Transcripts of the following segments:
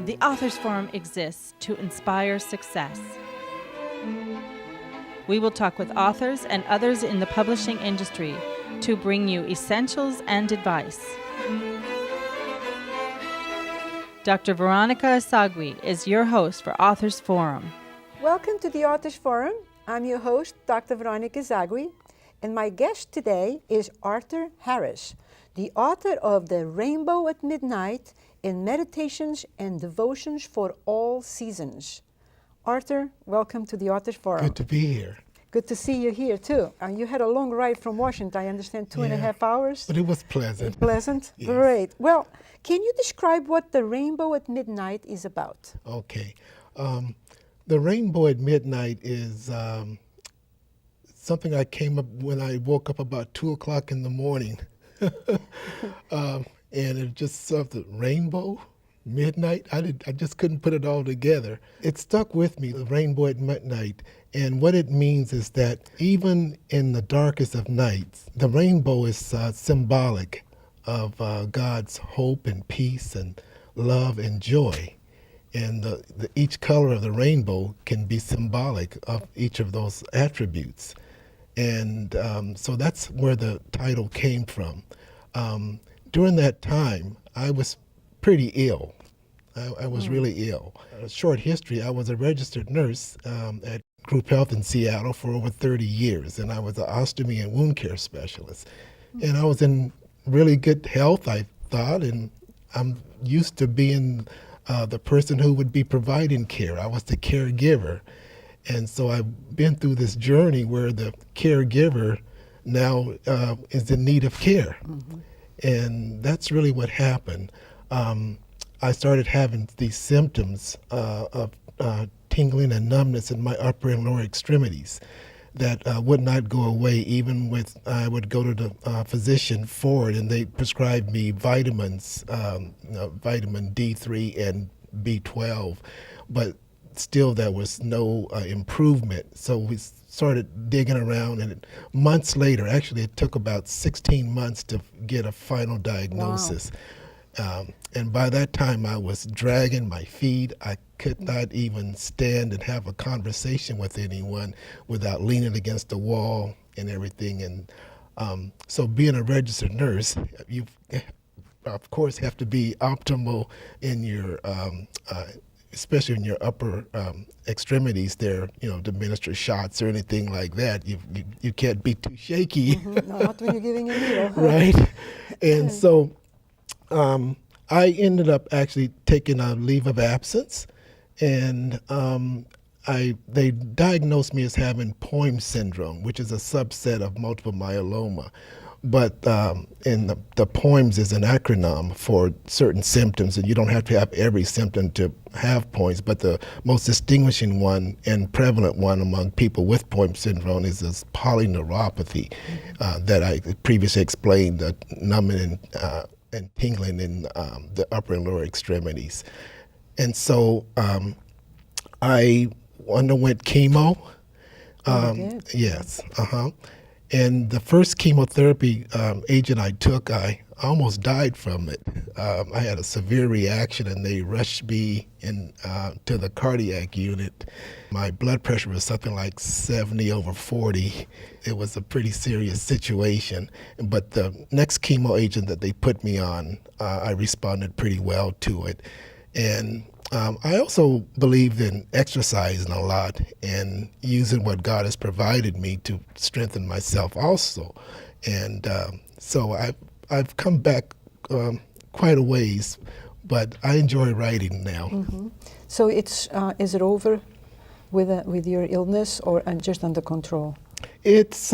The Authors Forum exists to inspire success. We will talk with authors and others in the publishing industry to bring you essentials and advice. Dr. Veronica Esagui is your host for Authors Forum. Welcome to the Authors Forum. I'm your host, Dr. Veronica Esagui, and my guest today is Arthur Harris, the author of The Rainbow at Midnight in Meditations and Devotions for All Seasons. Arthur, welcome to the Authors Forum. Good to be here. Good to see you here, too. You had a long ride from Washington, I understand, 2.5 hours. But it was pleasant. Pleasant? Yes. Great. Well, can you describe what The Rainbow at Midnight is about? Okay. The Rainbow at Midnight is something I came up when I woke up about 2 o'clock in the morning. And it just something, rainbow, midnight, I just couldn't put it all together. It stuck with me, the rainbow at midnight. And what it means is that even in the darkest of nights, the rainbow is symbolic of God's hope and peace and love and joy. And each color of the rainbow can be symbolic of each of those attributes. And so that's where the title came from. During that time, I was pretty ill. I was really ill. A short history, I was a registered nurse at Group Health in Seattle for over 30 years, and I was an ostomy and wound care specialist. And I was in really good health, I thought, and I'm used to being the person who would be providing care. I was the caregiver. And so I've been through this journey where the caregiver now is in need of care. Mm-hmm. And that's really what happened. I started having these symptoms of tingling and numbness in my upper and lower extremities that would not go away even with, I would go to the physician for it, and they prescribed me vitamins, vitamin D3 and B12, but still there was no improvement. So we started digging around, and months later, actually it took about 16 months to get a final diagnosis. Wow. And by that time I was dragging my feet. I could not even stand and have a conversation with anyone without leaning against the wall and everything. And so being a registered nurse, you of course have to be optimal in your especially in your upper extremities there, to administer shots or anything like that. You can't be too shaky. Mm-hmm. No, not when you're giving a needle. Right. And so I ended up actually taking a leave of absence, and they diagnosed me as having POEMS syndrome, which is a subset of multiple myeloma. But and the POEMS is an acronym for certain symptoms, and you don't have to have every symptom to have POEMS, but the most distinguishing one and prevalent one among people with POEMS syndrome is this polyneuropathy that I previously explained, the numbing and tingling in the upper and lower extremities. And so I underwent chemo. Yes, And the first chemotherapy agent I took, I almost died from it. I had a severe reaction, and they rushed me to the cardiac unit. My blood pressure was something like 70/40. It was a pretty serious situation. But the next chemo agent that they put me on, I responded pretty well to it. And I also believed in exercising a lot and using what God has provided me to strengthen myself also. And so I've come back quite a ways, but I enjoy writing now. Mm-hmm. So is it over with your illness, or just under control? It's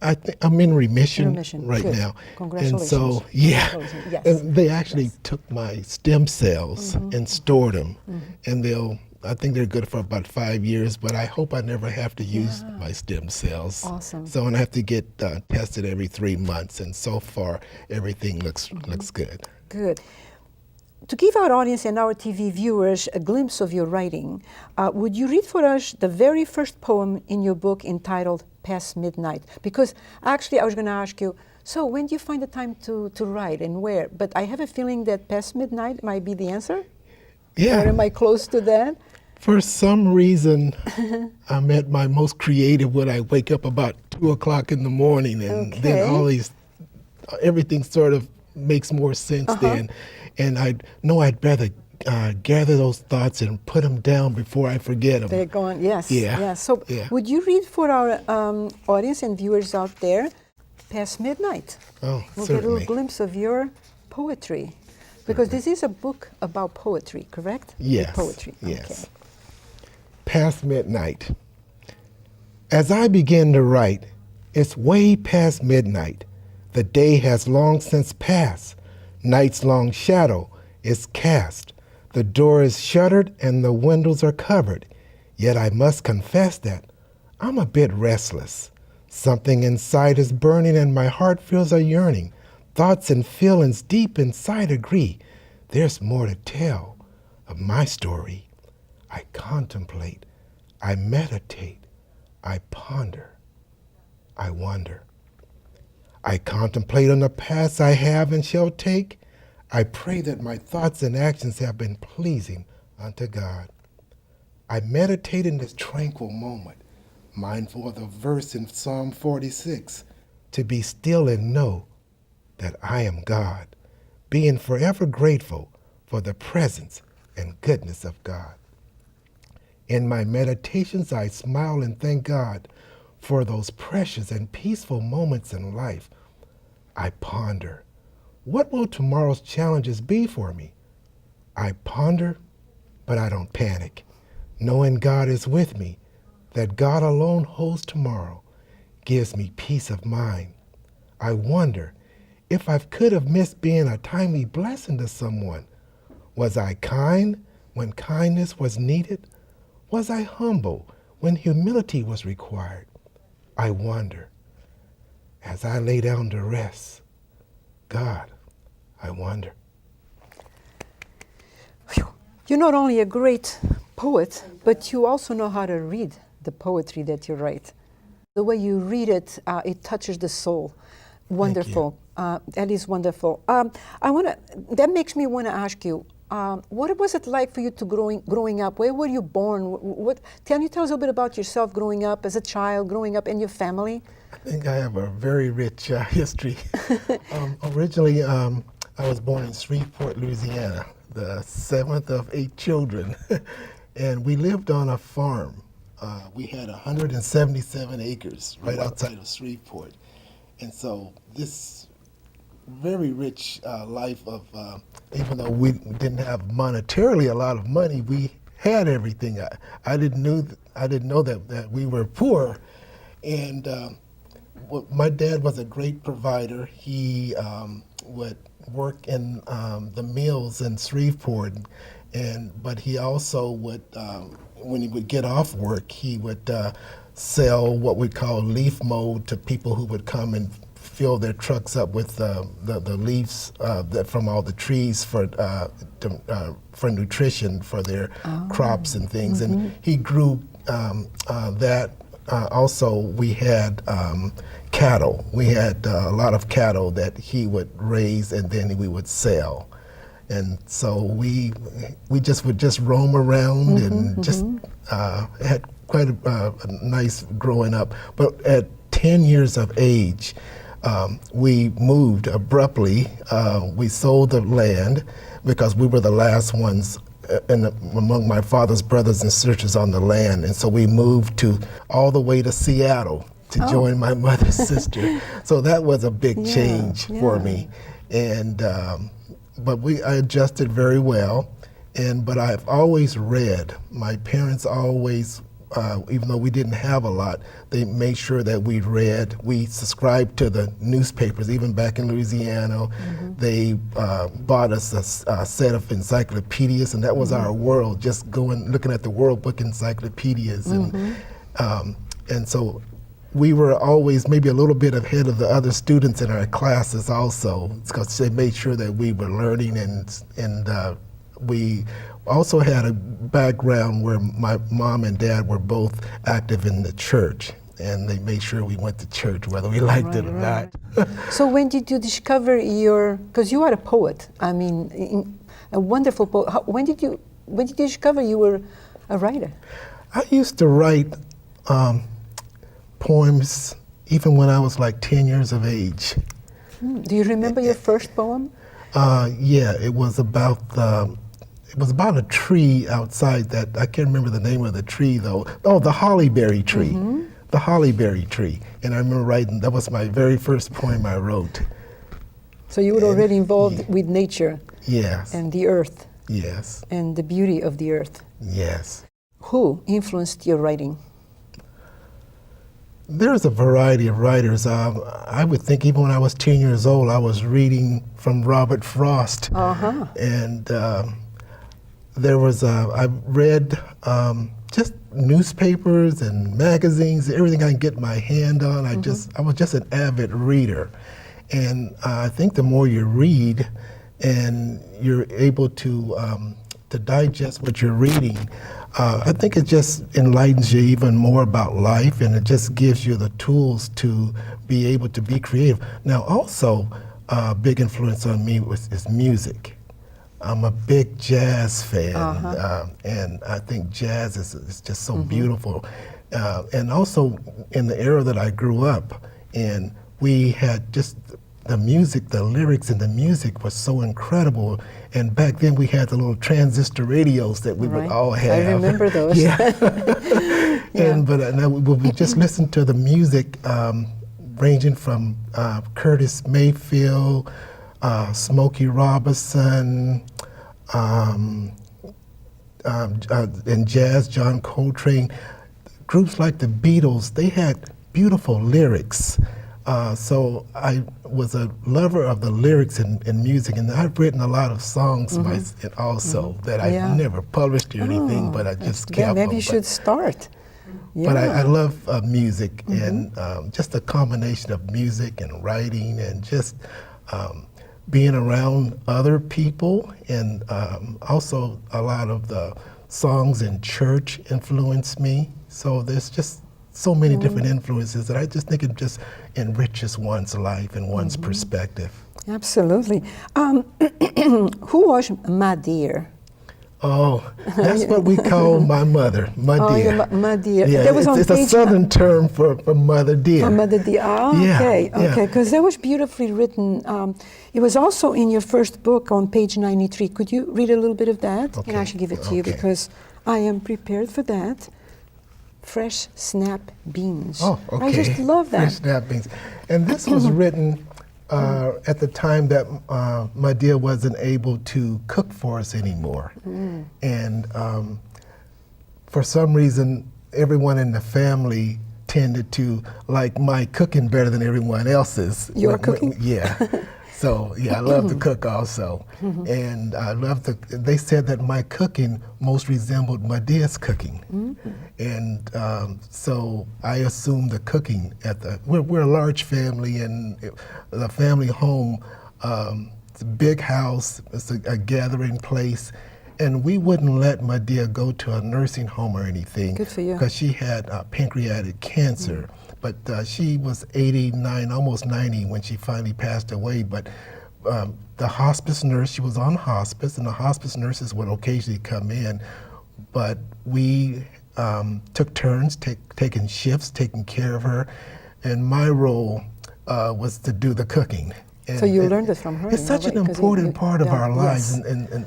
I think I'm in remission right Good. now. Congratulations. And so, yeah. Yes. And they actually took my stem cells and stored them. And I think they're good for about 5 years, but I hope I never have to use my stem cells. Awesome. So I have to get tested every 3 months, and so far everything looks good. Good. To give our audience and our TV viewers a glimpse of your writing, would you read for us the very first poem in your book entitled Past Midnight? Because actually I was going to ask you, so when do you find the time to write and where? But I have a feeling that Past Midnight might be the answer. Yeah. Or am I close to that? For some reason, I'm at my most creative when I wake up about 2 o'clock in the morning, and then everything sort of makes more sense then. And I know I'd better gather those thoughts and put them down before I forget them. They're going, yes. Yeah. Yeah. So Yeah. would you read for our audience and viewers out there, Past Midnight? Oh, We'll certainly. get a little glimpse of your poetry. Because this is a book about poetry, correct? Yes. Poetry. Yes. Okay. Past midnight. As I begin to write, it's way past midnight. The day has long since passed. Night's long shadow is cast. The door is shuttered and the windows are covered. Yet I must confess that I'm a bit restless. Something inside is burning and my heart feels a yearning. Thoughts and feelings deep inside agree. There's more to tell of my story. I contemplate, I meditate, I ponder, I wonder. I contemplate on the paths I have and shall take. I pray that my thoughts and actions have been pleasing unto God. I meditate in this tranquil moment, mindful of the verse in Psalm 46, to be still and know that I am God, being forever grateful for the presence and goodness of God. In my meditations, I smile and thank God for those precious and peaceful moments in life. I ponder, what will tomorrow's challenges be for me? I ponder, but I don't panic, knowing God is with me, that God alone holds tomorrow, gives me peace of mind. I wonder if I could have missed being a timely blessing to someone. Was I kind when kindness was needed? Was I humble when humility was required? I wonder, as I lay down to rest, God, I wonder. You're not only a great poet, but you also know how to read the poetry that you write. The way you read it, it touches the soul. Wonderful. That is wonderful. That makes me want to ask you, what was it like for you to growing up? Where were you born? Can you tell us a little bit about yourself growing up as a child, growing up in your family? I think I have a very rich history. Originally, I was born in Shreveport, Louisiana, the 7th of 8 children. And we lived on a farm. We had 177 acres right outside of Shreveport. And so this very rich life of, even though we didn't have monetarily a lot of money, we had everything. I didn't know that we were poor. And my dad was a great provider. He would work in the mills in Shreveport, but he also would, when he would get off work, he would sell what we call leaf mold to people who would come and fill their trucks up with the leaves from all the trees for nutrition for their crops and things. Mm-hmm. And he grew that. Also, we had cattle. We had a lot of cattle that he would raise and then we would sell. And so we would just roam around and just had quite a nice growing up. But at 10 years of age, we moved abruptly. We sold the land because we were the last ones among my father's brothers and sisters on the land. And so we moved all the way to Seattle to join my mother's sister. So that was a big change for me. And but I adjusted very well. But I've always read. My parents always, even though we didn't have a lot, they made sure that we read. We subscribed to the newspapers, even back in Louisiana. Mm-hmm. They bought us a set of encyclopedias, and that was our world, just looking at the World Book encyclopedias. And so we were always maybe a little bit ahead of the other students in our classes also, because they made sure that we were learning, and we also had a background where my mom and dad were both active in the church, and they made sure we went to church whether we liked it or not. So when did you discover because you are a poet, I mean, a wonderful poet. When did you when did you discover you were a writer? I used to write poems even when I was like 10 years of age. Do you remember your first poem? Yeah, it was about a tree outside that, I can't remember the name of the tree though. Oh, the hollyberry tree. The hollyberry tree. And I remember writing, that was my very first poem I wrote. So you were already involved with nature. Yes. And the earth. Yes. And the beauty of the earth. Yes. Who influenced your writing? There's a variety of writers. I would think even when I was 10 years old, I was reading from Robert Frost. And there was, I read just newspapers and magazines, everything I can get my hand on. I was just an avid reader. And I think the more you read and you're able to digest what you're reading, I think it just enlightens you even more about life, and it just gives you the tools to be able to be creative. Now also, a big influence on me is music. I'm a big jazz fan, and I think jazz is just so beautiful. And also in the era that I grew up in, we had just the music, the lyrics and the music was so incredible. And back then we had the little transistor radios that we would all have. I remember those. Yeah. But we just listen to the music ranging from Curtis Mayfield, Smokey Robinson, in jazz, John Coltrane. Groups like the Beatles, they had beautiful lyrics. So I was a lover of the lyrics and music, and I've written a lot of songs also that I've never published or anything, but I just kept them. Maybe you should start. But I love music, and just a combination of music and writing and just being around other people, and also a lot of the songs in church influenced me. So there's just so many different influences that I just think it just enriches one's life and one's perspective. Absolutely. Who was my dear? Oh, that's what we call my mother, my dear. My dear. Yeah, that was it's a southern term for mother dear. For mother dear. Oh, yeah, okay, because that was beautifully written. It was also in your first book on page 93. Could you read a little bit of that? Okay. And I should give it to you because I am prepared for that. Fresh snap beans. Oh, okay. I just love that. Fresh snap beans. And this was written at the time that my dear wasn't able to cook for us anymore. And for some reason, everyone in the family tended to like my cooking better than everyone else's. Your cooking? Yeah. So, yeah, I love to cook also. And I love they said that my cooking most resembled my dear's cooking. And so I assumed the cooking we're a large family, and the family home, it's a big house, it's a gathering place. And we wouldn't let my dear go to a nursing home or anything. Good for you. Because she had pancreatic cancer. But she was 89, almost 90 when she finally passed away. But the hospice nurse, she was on hospice, and the hospice nurses would occasionally come in. But we took turns, taking shifts, taking care of her. And my role was to do the cooking. And so you learned it from her. It's such an important part of our lives, and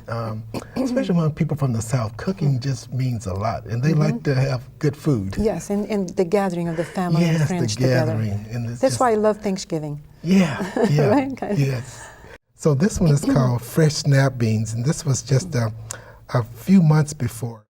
especially among people from the South, cooking just means a lot, and they like to have good food. Yes, and the gathering of the family and friends together. And that's why I love Thanksgiving. Yeah, Right? Yes. So this one is called Fresh Snap Beans, and this was just a few months before